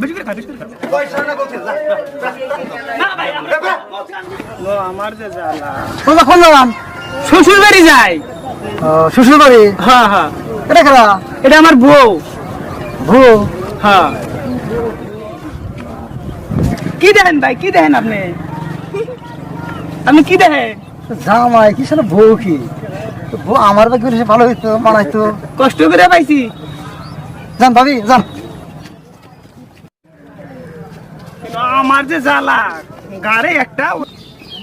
বেশি করে খা বেশি করে খা পয়সা না বলছিস না ভাই আমার যে জ্বালা কখন গেলাম শ্বশুর বাড়ি যাই শ্বশুর বাড়ি হ্যাঁ হ্যাঁ এটা খেলা এটা আমার বউ বউ হ্যাঁ কি দেখেন ভাই কি দেখেন আপনি আপনি কি দেখেন জামাই কি সালে বউ কি বউ আমার বাকি হলে ভালো হইতো মানাইতো কষ্ট করে পাইছি জান ভাবি জান আমার যে জ্বালা গাড়ে একটা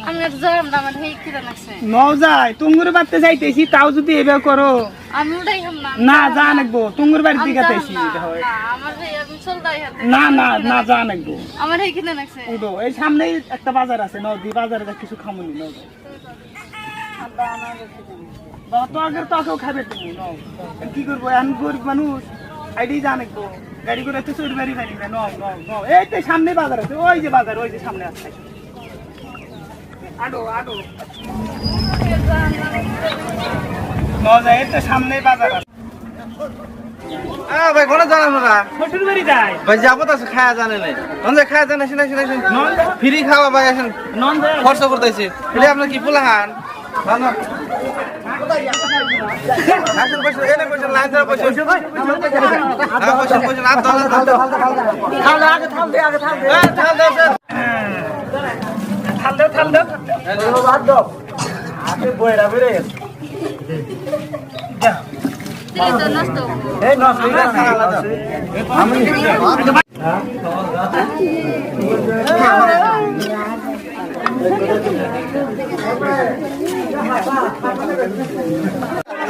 আমি আর যাম না আমার হেই কিরা লাগছে নও যায় তুঙ্গুর বাড়তে যাইতেছি তাও যদি এবার করো আমি ওটাই হাম না না যা নাকবো তুঙ্গুর বাড়ির দিকে যাইতেছি আমার হেই আমি চলদাই হাতে না না না যা নাকবো আমার হেই কিরা লাগছে উঠো এই সামনেই একটা বাজার আছে নদী বাজারে যা কিছু খামুনি নও বাবা তো আগের তো খাবে তুমি নও কি করবো আমি গরিব মানুষ আইডি যা নাকবো গাড়ি করে তো চোর বাড়ি বাড়ি না নও নও নও এই তো সামনে বাজার আছে ওই যে বাজার ওই যে সামনে আছে আডো আডো নও যায় এই তো সামনে বাজার আছে ভাই কোনে জানেন না শ্বশুর বাড়ি যায় ভাই যাবো তো খায়া জানে নাই নন যে খায়া জানে শুনে শুনে ফ্রি খাওয়া ভাই আসেন নন যায় খরচ করতেছি এটা আপনার কি ফুলাহান ভালো আসেন পয়সা এনে পয়সা লাইন ধরে পয়সা পয়সা পয়সা না থাল আগে থাল দে আগে থাল দে থাল দাও স্যার থাল দাও বাদ দাও আগে বইরা বেরে দিলে তো নষ্ট এই নস এটা খালা দাও আমি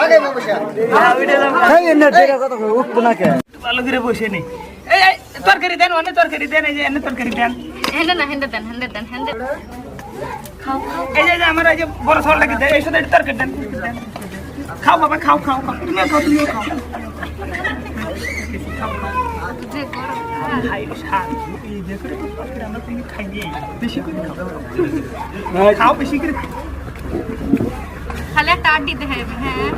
আগে বসে এই এনে দেখা কথা উঠতো না কে ভালো করে বসে নি এই এই তরকারি দেন অনেক তরকারি দেন এই যে এনে তরকারি দেন হেন্ডে না হেন্ডে দেন খাও খাও এই যে আমার এই যে বড় ছড় লাগে দেন এই সাথে তরকারি দেন খাও বাবা খাও খাও খাও তুমিও খাও যে গরম খাই শাক এই দেখো তো তরকারি আমরা তুমি খাই দিই বেশি করে খাও বেশি করে খালি একটা আড্ডি দিতে হবে হ্যাঁ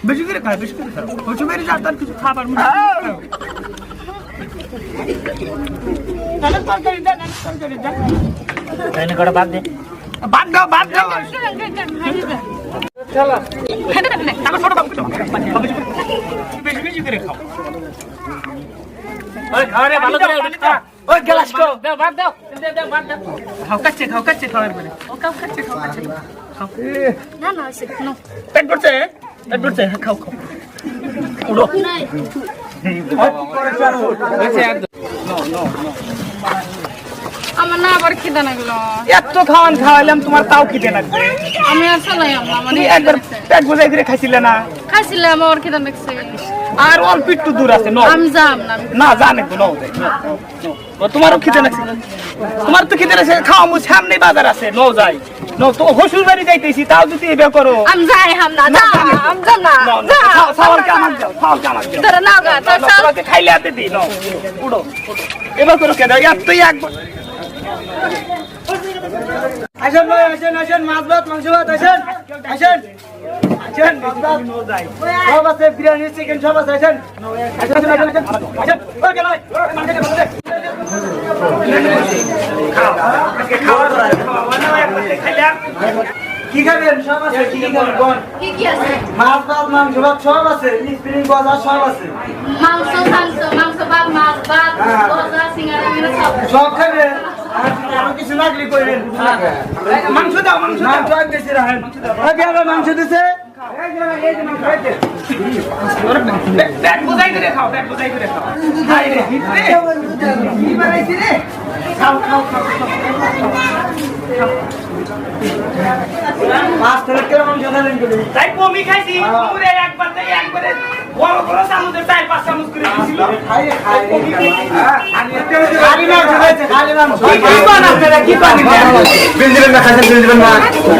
বেশি করে খাও বেশি করে খাও ওই মেরে যা তার কিছু খাবার মুখে তরকারি দেন তরকারি দেন এনে কটা বাদ দে বাদ দাও চলো হেন্ডে দেন আমার ছোট বাবু বেশি বেশি করে খাও ওই ঘরে ভালো করে উঠা ওই গ্লাস কো দাও বাদ দাও বাদ দাও খাও কাচ্চে খাও এরপরে ও কাচ্চে খাও না না সে নো পেট ভরছে খাও উড়ো নাই আমার না আবার খিদে লাগলো এত খাওয়াইলাম তোমার তাও খিদে লাগবে আমি আর চলাই আমরা আমার তুমি একবার পেট বোঝাই করে খাইছিলে না খাইছিলাম আমার খিদে লাগছে আর অল্প একটু দূর আছে আমি যাম না না জানে গো নাও তোমারও খিদে লাগছে তোমার তো খিদে লাগছে খাও মু সামনে বাজার আছে নাও যাই নাও তো শ্বশুর বাড়ি যাইতেছি তাও যদি এবে করো আমি যাই হাম না যা আমি যাম না খাওয়ার কামাক দাও তোরা নাও গা তোর সব তোমাকে খাইলে হাতে দিই নাও উড়ো এবার করো কেন এতই একবার আসেন ভাই আসেন মাছ ভাত মাংস ভাত আসেন সব আছে বিরিয়ানি চিকেন সব আছে আসেন কি খাবেন সব আছে কি খাবেন কি আছে মাছ ভাত মাংস ভাত সব আছে স্প্রিং গজা সব আছে মাংস ভাত মাছ ভাত গজা সিঙ্গারা মিলে সব সব খাবেন আর কিছু লাগলে কইবেন মাংস দাও মাংস আগে দিছি রাখেন আগে আবার মাংস দিছে পেট বুঝাই করে খাও হাই রে হিটে কি বানাইছি রে খাও মাছ ধরে কেমন জানেন তাই কমি খাইছি পুরে একবারে বড় বড় চামচের 4-5 চামচ করে দিছিল খালি মাংস খাইছে, খালি মাংস। কি কোন আপনারা কি কোন বিল দিবেন না, খাইছেন, বিল দিবেন না।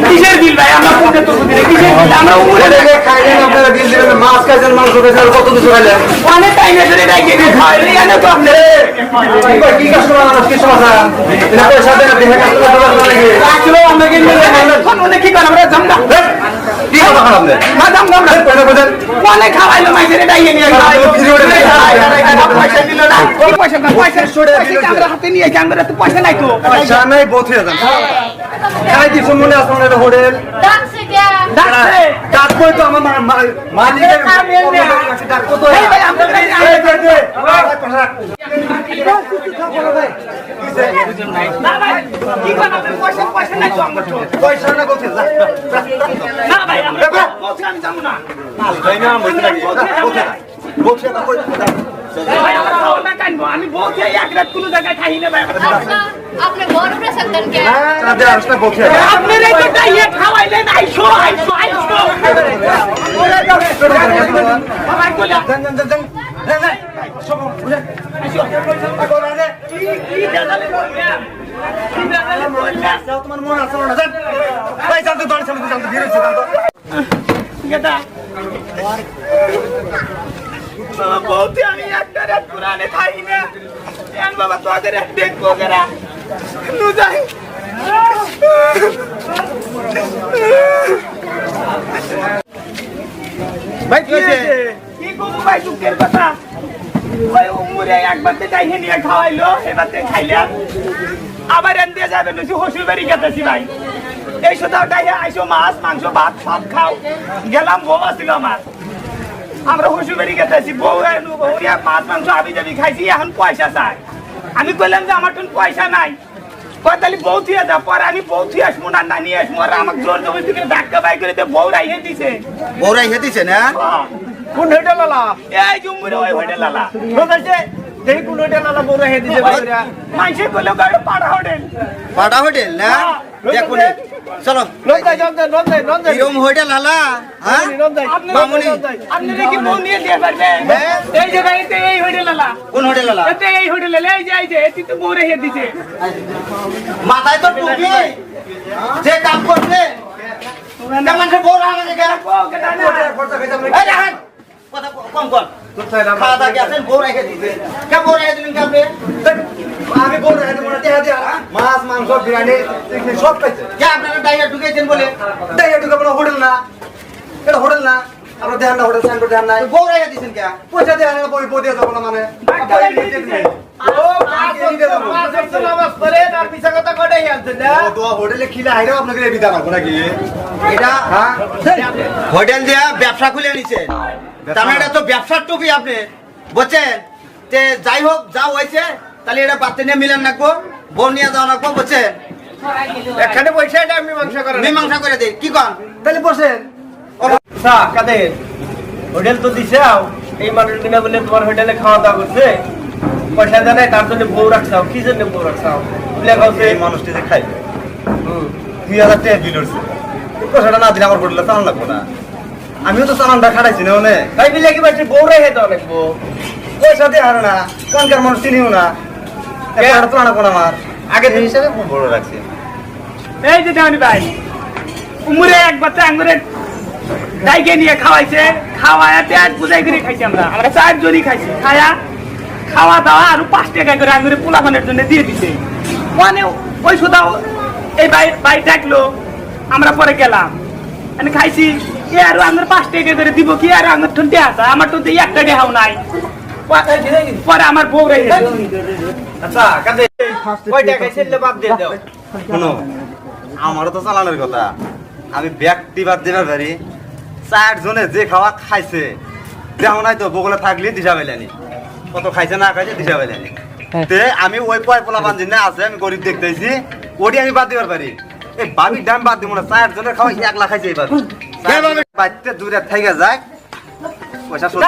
কিসের বিল ভাই আমরা কোনটা তো বুঝি না কিসের বিল আমরা উপরে এটাকে খাইলেন, আপনারা বিল দিবেন না। মাছ খাইছেন, মাংস খাইছেন, আর কত কিছু খাইলেন। অনেক টাইমে ধরে ডাইকে দিয়ে খাওয়াই এনে তো আপনারা কি কাস্টমার মানুষ, কি সমস্যা? এটা পয়সা দেন, আপনি হ্যাঁ কাস্টমার দেবেন না নাকি? আসলে আমরা কি কোন কি কোন আমরা জামগা কি কথা খারাপ নেই? মা জামগা আমরা পয়সা পয়সা অনেক খাওয়াইলো মাইজেরে ডাইকে নিয়ে খাওয়াইলো পয়সা দিল না পয়সা আমরা হাতে নিয়ে আমরা তো পয়সা নাই তো পয়সা নাই, বহুত হয়ে যান। খাই দিছো মনে আছে না হোটেল? ডাকছে কে ডাকছে ডাকবই তো আমার মালিকের ডাকবো তো। এই ভাই আমরা না ভাই কি কোন আপনি পয়সা পয়সা নাই তো আমরা পয়সা না কোথায় যা না ভাই আমরা পয়সা আমি যাবো না ভাই না মইতে লাগে কোথায় কোথায় না কোথায় ভাই আমরা খাও না কানবো আমি বহুত এক রাত কোন জায়গায় খাই না ভাই আপনি বড় প্রেসার দেন কে না দে আসলে কোথায় আপনার এই তো ডাইয়ে খাওয়াইলেন আইসো আইসো আইসো ভাই কইলা দেন দেন দেন দেন সব বুঝে আইসো কি দাদালে বললেন কি দাদালে বললেন তোমার মন আছে না জান ভাই জানতো দড় সামনে জানতো ভিড় হচ্ছে জানতো গেদা बहुत আমি একটা রাত পুরানে খাই না এন বাবা তো আগে রাত দেখবো গরা নু যাই ভাই কি হয়েছে কি করব ভাই দুঃখের কথা ওই উমরে একবার তে যাই নিয়ে খাওয়াইলো এবার তে খাইলাম আবার এন দিয়ে যাবে নসি হসুর বাড়ি গেতেছি ভাই এই সদাও ডাইয়া আইসো মাছ মাংস ভাত সব খাও গেলাম বউ আসছিল আমার আমরা হসুর বাড়ি গেতেছি বউ মাছ মাংস আবি যাবি খাইছি এখন পয়সা চাই আমি কইলাম যে আমার তো পয়সা নাই তাহলে বউ থিয়ে যা পরে আমি বউ থিয়ে আসবো না নিয়ে আসবো আর আমাকে জোর জমি থেকে ধাক্কা বাই করে বউ রাইহে দিছে বউরাই হেতিছে না কোন হোটেল লালা এই জুমুরে ওই হোটেল লালা বলছে যেই কোন হোটেল লালা বউ রাইহে দিছে মাইসে কইলো গাড়ি পাড়া হোটেল পাড়া হোটেল না দেখুন চলো এরকম হোটেল আলা হ্যাঁ মামুনি আপনি কি বউ নিয়ে দিয়ে পারবে এই যে গাড়িতে এই হোটেল লালা কোন হোটেল আলা এতে এই হোটেল লালা এই যে এটি তো বউ রাইহে দিছে মাথায় তো টুপি যে কাম করবে কেমন সে বড় আগে গেল এই দেখেন কথা কম কর খাওয়া দাওয়া কি আছেন বউ রেখে দিবে কে বউ রেখে দিবেন কে আপনি আমি বউ রেখে দেবো না দেখা দিয়া মাছ মাংস বিরিয়ানি চিকেন সব খাইছে কে আপনারা ডাইয়া ঢুকেছেন বলে ডাইয়া ঢুকাবো না হোটেল না এটা হোটেল না আমরা দেখান না হোটেল সাইন করে দেখান নাই বউ রেখে দিয়েছেন কে পয়সা দেওয়া না বই বই দিয়ে যাবো না মানে হোটেলে খিলা হাইরেও আপনাকে বিদা পারবো নাকি এটা হোটেল দিয়া ব্যবসা খুলে নিছে তার মানে এটা তো ব্যবসার টুপি আপনি বুঝছেন যে যাই হোক যা হয়েছে তাহলে এটা বাড়তে নিয়ে মিলেন রাখবো বোন নিয়ে যাওয়া রাখবো বুঝছেন এখানে পয়সা এটা মীমাংসা করে মীমাংসা করে দিই কি কন তাহলে বসেন কাদের হোটেল তো দিছাও এই মানুষ কিনা বলে তোমার হোটেলে খাওয়া দাওয়া করছে পয়সা দেয় তার জন্য বউ রাখছাও কি জন্য বউ রাখছাও বলে খাওছে এই মানুষটি যে খাইবে 2000 টাকা বিল হচ্ছে পয়সাটা না দিলে আমার হোটেলে চালান লাগবো না আমিও তো চালানটা খাটাইছি না অনেক তাই বিলে কি বলছে বউ রেখে দাও লাগবো পয়সা দিয়ে হারে না কানকার মানুষ চিনিও না একটা তো আনা আমার আগে হিসাবে খুব বড় রাখছি এই যে দেওয়ানি ভাই উমরে এক বাচ্চা আঙ্গুরে ডাইকে নিয়ে খাওয়াইছে খাওয়ায়া পেঁয়াজ বুঝাই করে খাইছি আমরা 4 জনই খাইছি খায়া খাওয়া দাওয়া আর 5 টাকা করে আঙ্গুরে পোলাপানের জন্য দিয়ে দিছে মানে ওই সুদাও এই ভাই ডাকলো আমরা পরে গেলাম আমি খাইছি এ আর আঙ্গুর 5 টাকা করে দিব কি আর আঙ্গুর ঠুনতে আসা আমার তো 1 টাকা হাও নাই পরে আমার বউ রে আচ্ছা কাদের ওই টাকা ছেলে বাদ দিয়ে দাও শোনো আমারও তো চালানোর কথা আমি ব্যক্তিবাদ দিবার পারি 4 জনে যে খাওয়া খাইছে যেমন হয়তো বগলে থাকলে দিশা পেলেনি কত খাইছে না খাইছে দিশা পেলেনি তে আমি ওই পয় পোলা বান্ধি না আছে আমি গরিব দেখতেছি ওটি আমি বাদ দিবার পারি এই বাবির দাম বাদ দিব না 4 জনের খাওয়া 1 লাখ খাইছে এবার বাচ্চা দূরে থেকে যায় পয়সা শোধ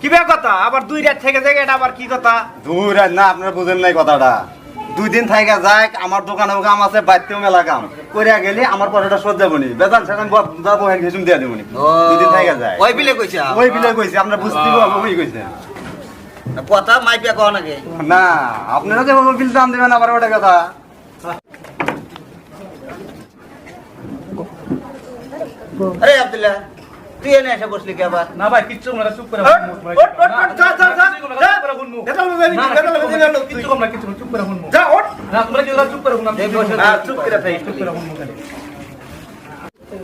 কি বে কথা আবার 2 রাত থেকে যায় এটা আবার কি কথা দূর না আপনারা বুঝেন নাই কথাটা 2 দিন থাইকা যাক আমার দোকানে কাম আছে বাইতেও মেলা কাম কইরা গেলি আমার পয়সাটা শোধ যাবনি বেতন সেখানে যাবো এক হিসুম দিয়া দেবনি 2 দিন থাইকা যায় ওই বিলে কইছে ওই বিলে কইছে আমরা বুঝতে পারবো ওই কইছে কথা মাইপিয়া কও নাকি না আপনারা যে বিল দাম দিবেন আবার ওটা কথা আরে আব্দুল্লাহ তুই এনে এসে বসলি কি আবার না ভাই কিচ্ছু না চুপ করে কিচ্ছু কম না কিচ্ছু চুপ করে শুনবো যা ওঠ না তোমরা কি চুপ করে শুনলাম চুপ করে থাকি চুপ করে শুনবো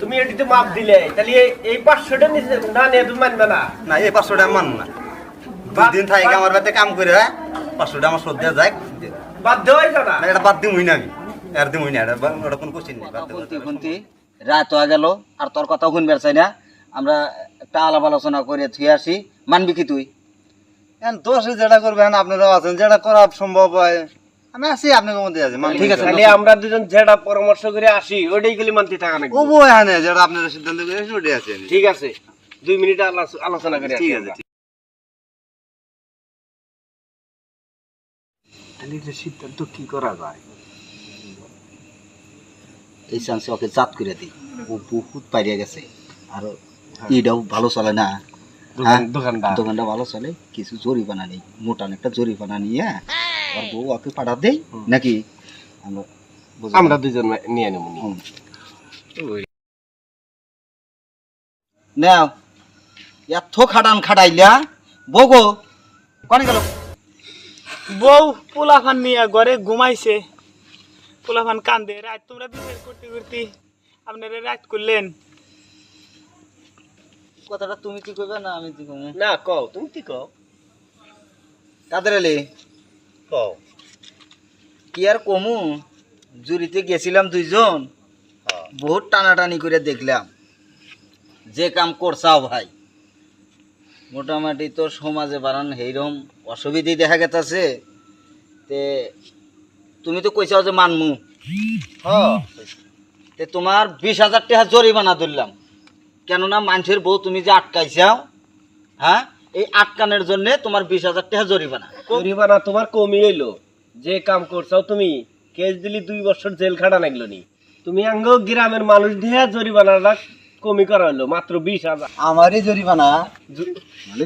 তুমি এটিতে মাপ দিলে তাহলে এই 500টা নিচে না নিয়ে তুমি মানবে না না এই 500 টাকা মান না 2 দিন থাকি আমার বাড়িতে কাম করে 500 টাকা আমার শোধ দেয়া যায় বাধ্য হইছ না না এটা বাদ দিমই না আমি আর দিমই না এটা ওটা কোন কোশ্চেন নেই বাদ কোনটি রাত হয়ে গেল আর তোর কথা শুনবার চাই না আমরা একটা আলাপ আলোচনা করে থুয়ে আসি মানবি কি তুই এখন দোষ যেটা করবেন আপনারাও আছেন যেটা করা সম্ভব হয় আমি আছি আপনাকে মধ্যে আছি ঠিক আছে তাহলে আমরা দুজন যেটা পরামর্শ করে আসি ওইটাই গেলি মানতে টাকা নাকি ওবো এখানে যেটা আপনারা সিদ্ধান্ত করে ওটাই আছে ঠিক আছে 2 মিনিট আলোচনা করে ঠিক আছে তাহলে এটা সিদ্ধান্ত কি করা যায় এই চান্সে ওকে জাত করে দিই ও বহুত পাইরিয়া গেছে আর এটাও ভালো চলে না দোকানটা ভালো চলে কিছু জরিমানা নেই মোটা একটা জরিমানা নিয়ে আর বউ ওকে পাঠা দেই নাকি আমরা দুজন নিয়ে নেব নাও এত খাটাইলা বগো কনে গেল বউ পোলাফান নিয়ে ঘরে ঘুমাইছে পোলাফান কান্দে রাত তোমরা বিচার করতে করতে আপনারা রাত করলেন কথাটা তুমি কি কইবে না আমি কি কইব না কও তুমি কি কও কাদের এলে কও কি আর কমু জুরিতে গেছিলাম দুইজন বহুত টানাটানি করে দেখলাম যে কাম করছাও ভাই মোটামুটি তো সমাজে বাড়ান সেইরকম অসুবিধে দেখা গেছে তে তুমি তো কইছাও যে মানমু তে তোমার 20,000 টাকা জরিমানা ধরলাম কেননা মানুষের বউ তুমি যে আটকাইছাও হ্যাঁ এই আটকানোর জন্য তোমার 20,000 টাকা জরিমানা তোমার কমই হইলো যে কাম করছাও তুমি কেস দিলি 2 বছর জেল খাটা লাগলো নি তুমি আঙ্গ গ্রামের মানুষ দিয়ে জরিমানাটা কমি করা হলো মাত্র 20,000 আমারই জরিমানা মানে